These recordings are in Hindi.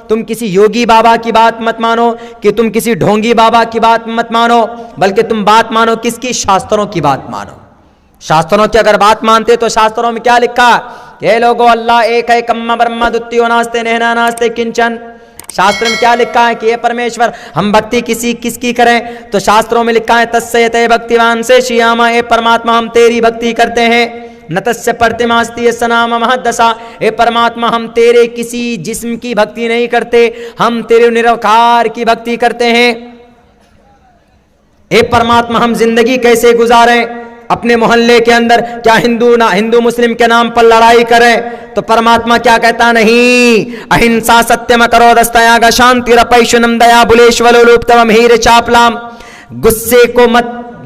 तुम किसी योगी बाबा की बात मत मानो, कि तुम किसी ढोंगी बाबा की बात मत मानो, बल्कि तुम बात मानो किसकी? शास्त्रों की बात मानो। शास्त्रों की अगर बात मानते तो शास्त्रों में क्या लिखा? ये लोगो अल्लाह एक है, कम्मा ब्रह्मा द्वितीयो नास्ते नेहना नास्ते किंचन। शास्त्र में क्या लिखा है कि ये परमेश्वर, हम भक्ति किसकी करें? तो शास्त्रों में लिखा है तस्यते भक्तिवान से श्यामा, ए परमात्मा हम तेरी भक्ति करते हैं। न तस्य प्रतिमास्ति सनाम महदशा, ए परमात्मा हम तेरे किसी जिस्म की भक्ति नहीं करते, हम तेरे निरवकार की भक्ति करते हैं। ए परमात्मा हम जिंदगी कैसे गुजारें? अपने मोहल्ले के अंदर क्या हिंदू मुस्लिम के नाम पर लड़ाई करें? तो परमात्मा क्या कहता? नहीं, अहिंसा सत्यम करो दस्तयाग शांति रपैशुनम दया बुलेश्वलोलुप्तम हीर चापलाम।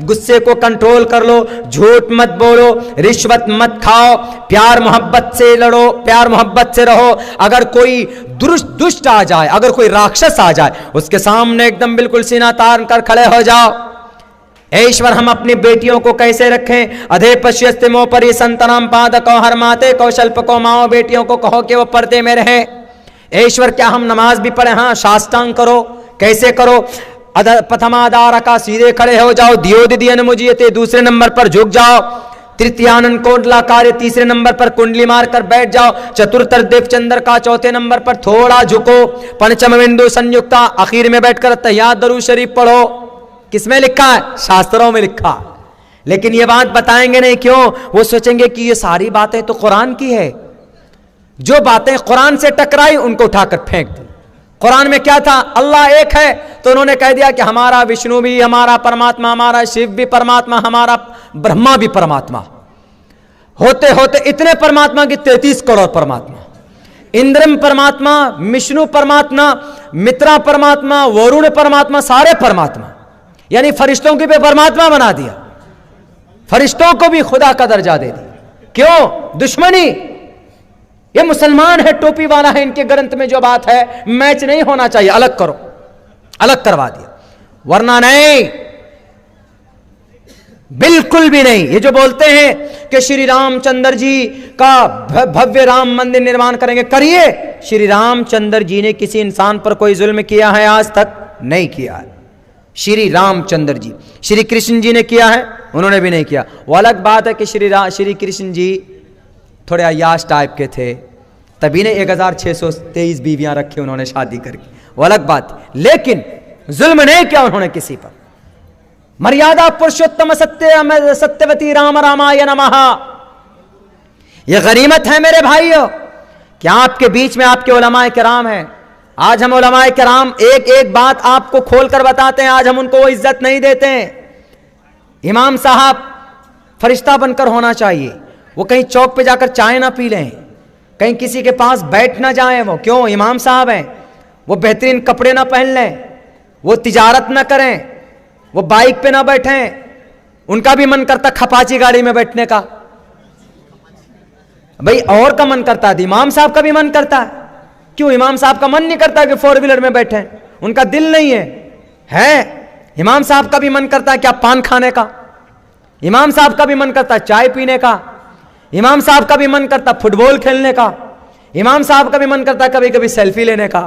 गुस्से को कंट्रोल कर लो, झूठ मत बोलो, रिश्वत मत खाओ, प्यार मोहब्बत से लड़ो, प्यार मोहब्बत से रहो। अगर कोई दुष्ट आ जाए, अगर कोई राक्षस आ जाए, उसके सामने एकदम बिल्कुल सीना तान कर खड़े हो जाओ। ईश्वर हम अपनी बेटियों को कैसे रखें? अधे पश्यस्ते मो परि संतनाम पाद को हर माते कौशल्प को माओ, बेटियों को कहो कि वो पर्दे में रहे। ईश्वर क्या हम नमाज भी पढ़े? हाँ, साष्टांग करो। कैसे करो? प्रथमाधार का सीधे खड़े हो जाओ, दियोदियन मुझियते दूसरे नंबर पर झुक जाओ, तृतीयानन कोटला कार्य तीसरे नंबर पर कुंडली मारकर बैठ जाओ, चतुर्थ देव चंद्र का चौथे नंबर पर थोड़ा झुको, पंचम बिंदु संयुक्ता आखिर में बैठकर तहियात दरूद शरीफ पढ़ो। किसमें लिखा है? शास्त्रों में लिखा। लेकिन ये बात बताएंगे नहीं, क्यों? वो सोचेंगे कि ये सारी बातें तो कुरान की है। जो बातें कुरान से टकराई उनको उठाकर फेंक दी। कुरान में क्या था? अल्लाह एक है, तो उन्होंने कह दिया कि हमारा विष्णु भी हमारा परमात्मा, हमारा शिव भी परमात्मा, हमारा ब्रह्मा भी परमात्मा। होते होते इतने परमात्मा की 33 करोड़ परमात्मा। इंद्रम परमात्मा, विष्णु परमात्मा, मित्रा परमात्मा, वरुण परमात्मा, सारे परमात्मा। यानी फरिश्तों की भी परमात्मा बना दिया, फरिश्तों को भी खुदा का दर्जा दे दिया। क्यों? दुश्मनी। ये मुसलमान है, टोपी वाला है, इनके ग्रंथ में जो बात है मैच नहीं होना चाहिए, अलग करो, अलग करवा दिया। वरना नहीं, बिल्कुल भी नहीं। ये जो बोलते हैं कि श्री रामचंद्र जी का भव्य राम मंदिर निर्माण करेंगे, करिए। श्री रामचंद्र जी ने किसी इंसान पर कोई जुल्म किया है? आज तक नहीं किया है। श्री रामचंद्र जी, श्री कृष्ण जी ने किया है? उन्होंने भी नहीं किया। वो अलग बात है कि श्री कृष्ण जी थोड़े अय्याश टाइप के थे, तभी ने 1623 बीवियां रखी उन्होंने शादी करके, वो अलग बात। लेकिन जुल्म नहीं किया उन्होंने किसी पर। मर्यादा पुरुषोत्तम सत्यवती राम रामाय नमः। यह गनीमत है मेरे भाइयों, क्या आपके बीच में आपके उलमाए किराम हैं। आज हम उलमाए किराम एक एक बात आपको खोलकर बताते हैं, आज हम उनको वो इज्जत नहीं देते हैं। इमाम साहब फरिश्ता बनकर होना चाहिए। वो कहीं चौक पे जाकर चाय ना पी लें, कहीं किसी के पास बैठ ना जाएं। वो क्यों? इमाम साहब हैं। वो बेहतरीन कपड़े ना पहन लें, वो तिजारत ना करें, वो बाइक पे ना बैठें। उनका भी मन करता खपाची गाड़ी में बैठने का, भाई और का मन करता है, इमाम साहब का भी मन करता है। क्यों इमाम साहब का मन नहीं करता कि 4 व्हीलर में बैठे? उनका दिल नहीं है। इमाम साहब का भी मन करता है क्या? पान खाने का। इमाम साहब का भी मन करता है चाय पीने का। इमाम साहब का भी मन करता फुटबॉल खेलने का। इमाम साहब का भी मन करता कभी कभी सेल्फी लेने का।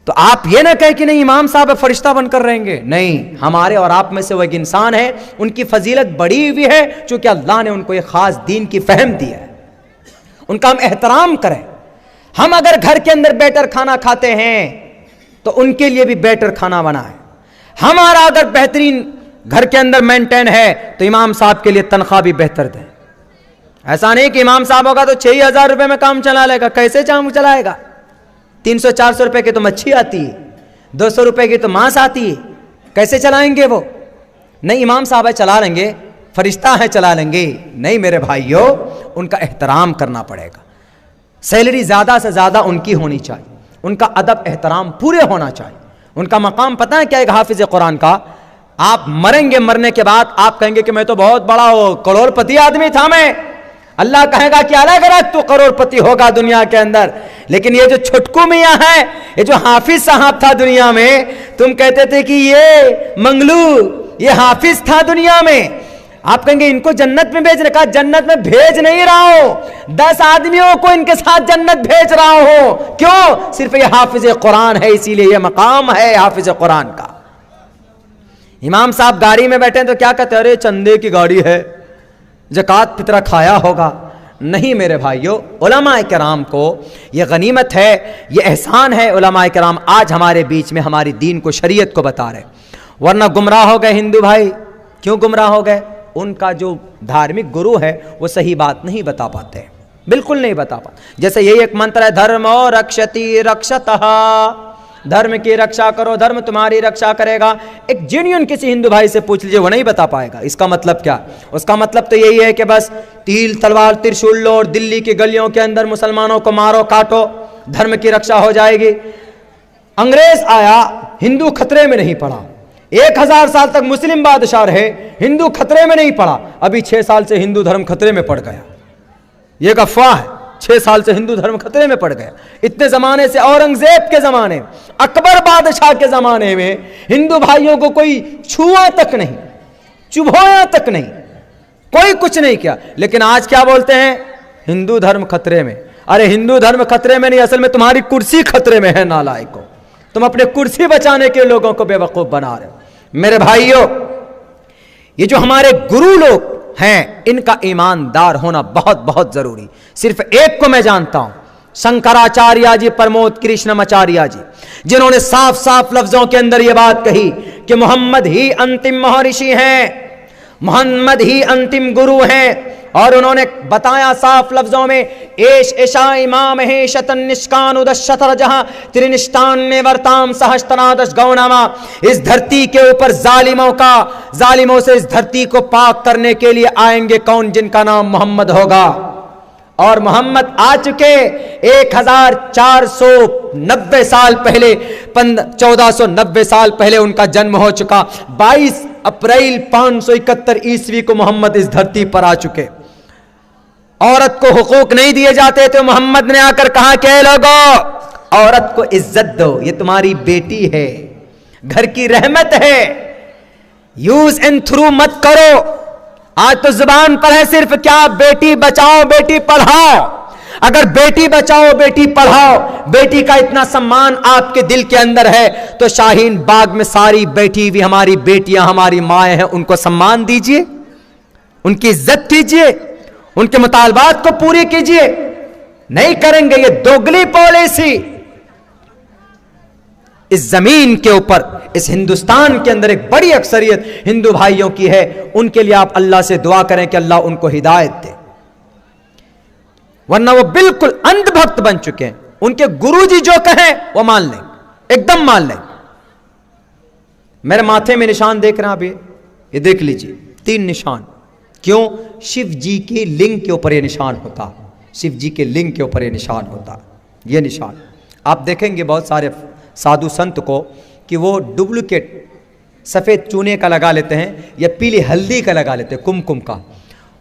तो आप ये ना कहें कि नहीं इमाम साहब फरिश्ता बनकर रहेंगे। नहीं, हमारे और आप में से वो एक इंसान है, उनकी फजीलत बड़ी हुई है क्योंकि अल्लाह ने उनको एक खास दीन की फहम दी है। उनका हम एहतराम करें। हम अगर घर के अंदर बेटर खाना खाते हैं तो उनके लिए भी बेटर खाना बनाएं। हमारा अगर बेहतरीन घर के अंदर मेंटेन है तो इमाम साहब के लिए तनख्वाह भी बेहतर दें। ऐसा नहीं कि इमाम साहब होगा तो 6,000 रुपए में काम चला लेगा। कैसे काम चलाएगा? 300-400 रुपए की तो मच्छी आती है, 200 रुपए की तो मांस आती है, कैसे चलाएंगे वो? नहीं, इमाम साहब है चला लेंगे, फरिश्ता है चला लेंगे। नहीं मेरे भाइयों, उनका एहतराम करना पड़ेगा। सैलरी ज्यादा से ज्यादा उनकी होनी चाहिए, उनका अदब एहतराम पूरे होना चाहिए। उनका मकाम पता है क्या? एक हाफिज कुरान का। आप मरेंगे, मरने के बाद आप कहेंगे कि मैं तो बहुत बड़ा करोड़पति आदमी था मैं। अल्लाह कहेगा कि अलग अलग तू करोड़पति होगा दुनिया के अंदर, लेकिन ये जो छुटकू मियां है, ये जो हाफिज साहब था दुनिया में, तुम कहते थे कि ये मंगलू, ये हाफिज था दुनिया में। आप कहेंगे इनको जन्नत में भेज रखा, जन्नत में भेज नहीं रहा हूं, 10 आदमियों को इनके साथ जन्नत भेज रहा हूं। क्यों? सिर्फ ये हाफिज कुरान है, इसीलिए ये मकाम है हाफिज कुरान का। इमाम साहब गाड़ी में बैठे तो क्या कहते हैं, अरे चंदे की गाड़ी है, ज़कात फितरा खाया होगा। नहीं मेरे भाइयों, उलमाए किराम को यह गनीमत है, यह एहसान है। उलमाए किराम आज हमारे बीच में हमारी दीन को, शरीयत को बता रहे, वरना गुमराह हो गए हिंदू भाई। क्यों गुमराह हो गए? उनका जो धार्मिक गुरु है वो सही बात नहीं बता पाते, बिल्कुल नहीं बता पाते। जैसे यही एक मंत्र है, धर्मो रक्षति रक्षतः, धर्म की रक्षा करो, धर्म तुम्हारी रक्षा करेगा। एक जेन्युइन किसी हिंदू भाई से पूछ लीजिए, वो नहीं बता पाएगा इसका मतलब क्या। उसका मतलब तो यही है कि बस तीर तलवार त्रिशूल लो और दिल्ली की गलियों के अंदर मुसलमानों को मारो काटो, धर्म की रक्षा हो जाएगी। अंग्रेज आया, हिंदू खतरे में नहीं पड़ा। 1000 साल तक मुस्लिम बादशाह रहे, हिंदू खतरे में नहीं पड़ा। अभी 6 साल से हिंदू धर्म खतरे में पड़ गया। यह एक अफवाह है, 6 साल से हिंदू धर्म खतरे में पड़ गया। इतने जमाने से, औरंगजेब के जमाने, अकबर बादशाह के जमाने में हिंदू भाइयों को कोई छुआ तक नहीं, चुभोया तक नहीं, कोई कुछ नहीं किया। लेकिन आज क्या बोलते हैं? हिंदू धर्म खतरे में। अरे हिंदू धर्म खतरे में नहीं, असल में तुम्हारी कुर्सी खतरे में है नालायकों। तुम अपने कुर्सी बचाने के लोगों को बेवकूफ बना रहे हो। मेरे भाइयों, ये जो हमारे गुरु लोग हैं, इनका ईमानदार होना बहुत बहुत जरूरी। सिर्फ एक को मैं जानता हूं, शंकराचार्य जी, प्रमोद कृष्णमाचार्य जी, जिन्होंने साफ साफ लफ्जों के अंदर यह बात कही कि मोहम्मद ही अंतिम महर्षि हैं, मोहम्मद ही अंतिम गुरु हैं। और उन्होंने बताया साफ लफ्जों में, एश ऐशा इमाम है शतन निष्कान उदशतर जहां त्रिनिष्ठान्य वर्ताम सहस्त्रादश गौनामा। इस धरती के ऊपर जालिमों से इस धरती को पाक करने के लिए आएंगे कौन? जिनका नाम मोहम्मद होगा। और मोहम्मद आ चुके 1490 साल पहले, 1490 साल पहले उनका जन्म हो चुका। 22 अप्रैल 571 ईस्वी को मोहम्मद इस धरती पर आ चुके। औरत को हुकूक नहीं दिए जाते तो मोहम्मद ने आकर कहा कि लोगों, औरत को इज्जत दो, ये तुम्हारी बेटी है, घर की रहमत है, यूज एंड थ्रू मत करो। आज तो जुबान पर है सिर्फ क्या, बेटी बचाओ बेटी पढ़ाओ। अगर बेटी बचाओ बेटी पढ़ाओ, बेटी का इतना सम्मान आपके दिल के अंदर है, तो शाहीन बाग में सारी बैठी हुई हमारी बेटियां, हमारी माएँ हैं, उनको सम्मान दीजिए, उनकी इज्जत कीजिए, उनके मुतालबात को पूरी कीजिए। नहीं करेंगे, ये दोगली पॉलिसी इस जमीन के ऊपर, इस हिंदुस्तान के अंदर एक बड़ी अक्सरियत हिंदू भाइयों की है। उनके लिए आप अल्लाह से दुआ करें कि अल्लाह उनको हिदायत दे, वरना वो बिल्कुल अंधभक्त बन चुके हैं। उनके गुरुजी जो कहें वो मान लें, एकदम मान लें। मेरे माथे में निशान देख रहे हैं आप, ये देख लीजिए, 3 निशान। क्यों? शिव जी के लिंग के ऊपर ये निशान होता, शिव जी के लिंग के ऊपर ये निशान होता। ये निशान आप देखेंगे बहुत सारे साधु संत को कि वो डुप्लीकेट सफ़ेद चूने का लगा लेते हैं या पीली हल्दी का लगा लेते हैं, कुमकुम का।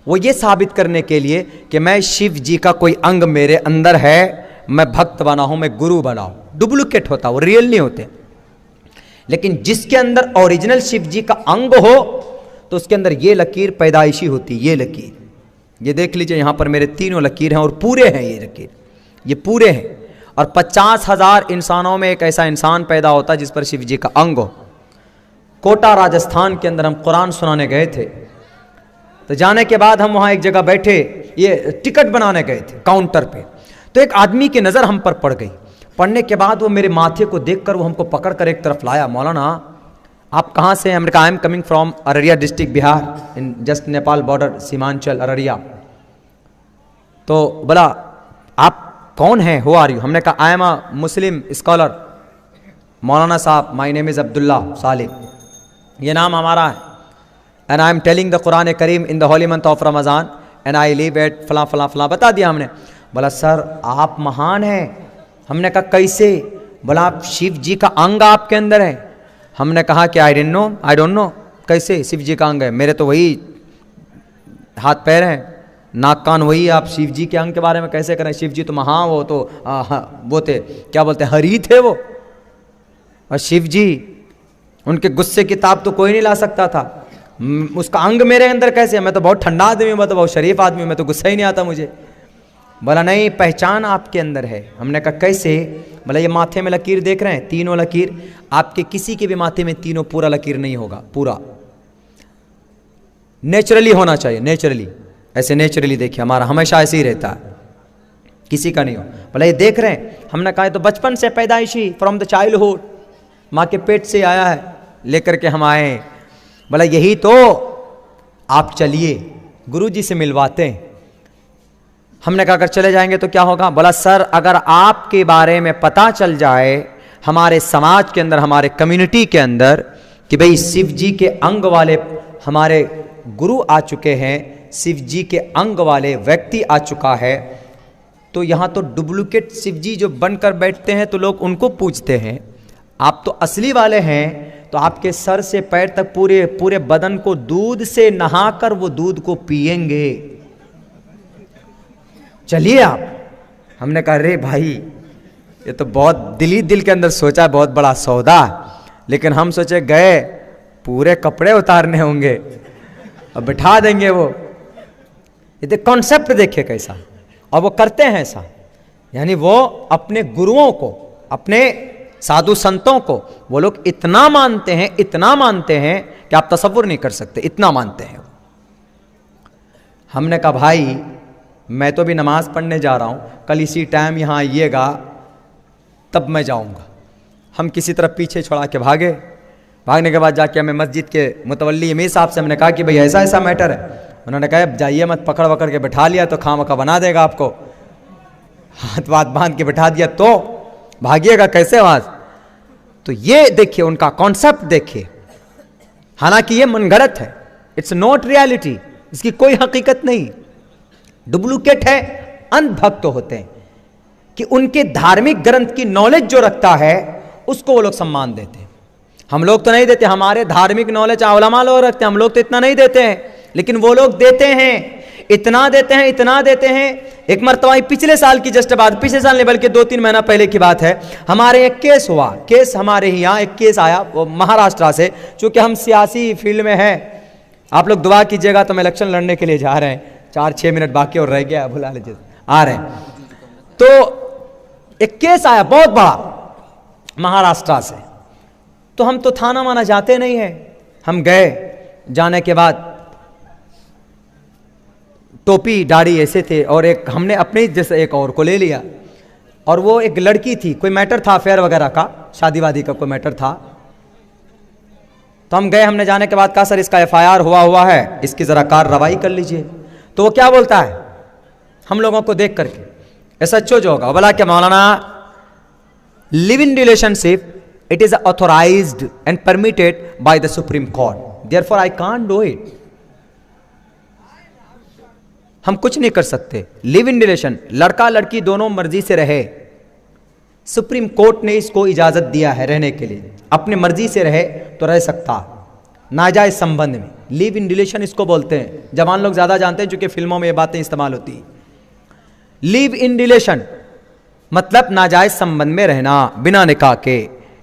वो ये साबित करने के लिए कि मैं शिव जी का कोई अंग मेरे अंदर है, मैं भक्त बना हूं, मैं गुरु बना हूं। डुप्लीकेट होता, वो रियल नहीं होते। लेकिन जिसके अंदर ओरिजिनल शिव जी का अंग हो तो उसके अंदर ये लकीर पैदाइशी होती, ये लकीर, ये देख लीजिए यहां पर मेरे 3 लकीर हैं और पूरे हैं, ये लकीर, ये पूरे हैं। और 50,000 इंसानों में एक ऐसा इंसान पैदा होता है जिस पर शिव जी का अंग हो। कोटा राजस्थान के अंदर हम कुरान सुनाने गए थे, तो जाने के बाद हम वहाँ एक जगह बैठे, ये टिकट बनाने गए थे काउंटर पे, तो एक आदमी की नज़र हम पर पड़ गई। पढ़ने के बाद वो मेरे माथे को देखकर वो हमको पकड़ कर एक तरफ लाया, मौलाना आप कहाँ से? हमने कहा I am coming from Araria district Bihar, in just Nepal border, Seemanchal Araria. तो बोला आप कौन हैं, हु आर यू? हमने कहा I am a Muslim scholar मौलाना साहब, my name is Abdullah Salim, ये नाम हमारा है, and I am telling the Quran Kareem in the holy month of Ramzan and I live at फला फला फला, बता दिया हमने। बोला सर आप महान हैं। हमने कहा कैसे? बोला आप शिव जी का अंग आपके अंदर है। हमने कहा कि आई डोंट नो कैसे शिव जी का अंग है, मेरे तो वही हाथ पैर हैं, नाक कान वही, आप शिव जी के अंग के बारे में कैसे करें? शिव जी तो महा, वो तो वो थे, क्या बोलते हैं, हरी थे वो, और शिव जी, उनके गुस्से की ताप तो कोई नहीं ला सकता था। उसका अंग मेरे अंदर कैसे है? मैं तो बहुत ठंडा आदमी हूँ, मैं तो बहुत शरीफ आदमी हूँ, मैं तो गुस्सा ही नहीं आता मुझे। बोला नहीं, पहचान आपके अंदर है। हमने कहा कैसे? बोला ये माथे में लकीर देख रहे हैं, तीनों लकीर, आपके किसी के भी माथे में तीनों पूरा लकीर नहीं होगा, पूरा नेचुरली होना चाहिए, नेचुरली, ऐसे नेचुरली देखिए, हमारा हमेशा ऐसे ही रहता है, किसी का नहीं हो। बोला ये देख रहे हैं? हमने कहा तो बचपन से, पैदाइशी, फ्रॉम द चाइल्डहुड, माँ के पेट से आया है, लेकर के हम आए। बोला यही तो, आप चलिए गुरुजी से मिलवाते हैं। हमने कहा अगर चले जाएंगे तो क्या होगा? बोला सर अगर आपके बारे में पता चल जाए हमारे समाज के अंदर, हमारे कम्युनिटी के अंदर कि भाई शिव जी के अंग वाले हमारे गुरु आ चुके हैं, शिव जी के अंग वाले व्यक्ति आ चुका है, तो यहाँ तो डुप्लीकेट शिव जी जो बनकर बैठते हैं तो लोग उनको पूछते हैं, आप तो असली वाले हैं, तो आपके सर से पैर तक पूरे पूरे बदन को दूध से नहाकर वो दूध को पिएंगे, चलिए आप। हमने कहा अरे भाई ये तो बहुत दिल के अंदर सोचा बहुत बड़ा सौदा, लेकिन हम सोचे गए पूरे कपड़े उतारने होंगे और बिठा देंगे वो। ये कॉन्सेप्ट देखिए कैसा, और वो करते हैं ऐसा, यानी वो अपने गुरुओं को, अपने साधु संतों को वो लोग इतना मानते हैं, इतना मानते हैं कि आप तसव्वुर नहीं कर सकते, इतना मानते हैं। हमने कहा भाई मैं तो भी नमाज पढ़ने जा रहा हूं, कल इसी टाइम यहां आइएगा तब मैं जाऊंगा। हम किसी तरह पीछे छोड़ा के भागे। भागने के बाद जाके हमें मस्जिद के मुतवल्ली अमीर साहब से हमने कहा कि भाई ऐसा ऐसा मैटर है। उन्होंने कहा जाइए मत, पकड़ वकड़ के बैठा लिया तो खामखा बना देगा आपको, हाथ वाथ बांध के बैठा दिया तो भागिएगा कैसे आवाज। तो ये देखिए उनका कॉन्सेप्ट देखिए, हालांकि ये मनगढ़ंत है, इट्स नॉट रियलिटी, इसकी कोई हकीकत नहीं, डुप्लीकेट है। अंधभक्त होते हैं कि उनके धार्मिक ग्रंथ की नॉलेज जो रखता है उसको वो लोग सम्मान देते हैं। हम लोग तो नहीं देते, हमारे धार्मिक नॉलेज उलमा लोग रखते हैं, हम लोग तो इतना नहीं देते हैं, लेकिन वो लोग देते हैं, इतना देते हैं, इतना देते हैं। एक मरतबा पिछले साल की जस्ट बात, पिछले साल नहीं बल्कि 2-3 महीना पहले की बात है, हमारे एक केस हुआ, केस हमारे यहाँ एक केस आया वो महाराष्ट्र से, चूंकि हम सियासी फील्ड में हैं, आप लोग दुआ कीजिएगा तो हम इलेक्शन लड़ने के लिए जा रहे हैं, 4-6 मिनट बाकी और रह गया, बुला लीजिए, आ रहे हैं। तो एक केस आया बहुत बड़ा महाराष्ट्र से, तो हम तो थाना माना जाते नहीं है। हम गए, जाने के बाद टोपी दाढ़ी ऐसे थे, और एक हमने अपने जैसे एक और को ले लिया, और वो एक लड़की थी, कोई मैटर था अफेयर वगैरह का, शादी वादी का कोई मैटर था। तो हम गए, हमने जाने के बाद कहा सर इसका FIR हुआ है, इसकी जरा कार्रवाई कर लीजिए। तो वो क्या बोलता है हम लोगों को देख करके, SHO जो होगा बोला कि मौलाना live in relationship it is authorized and permitted by the supreme court, therefore I can't do it. हम कुछ नहीं कर सकते, लिव इन रिलेशन, लड़का लड़की दोनों मर्जी से रहे, सुप्रीम कोर्ट ने इसको इजाजत दिया है रहने के लिए, अपने मर्जी से रहे तो रह सकता, नाजायज संबंध में, लिव इन रिलेशन इसको बोलते हैं। जवान लोग ज्यादा जानते हैं, चूंकि फिल्मों में ये बातें इस्तेमाल होती है। लिव इन रिलेशन मतलब नाजायज संबंध में रहना बिना निकाह के,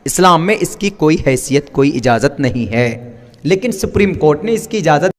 इस्लाम में इसकी कोई हैसियत, कोई इजाजत नहीं है, लेकिन सुप्रीम कोर्ट ने इसकी इजाजत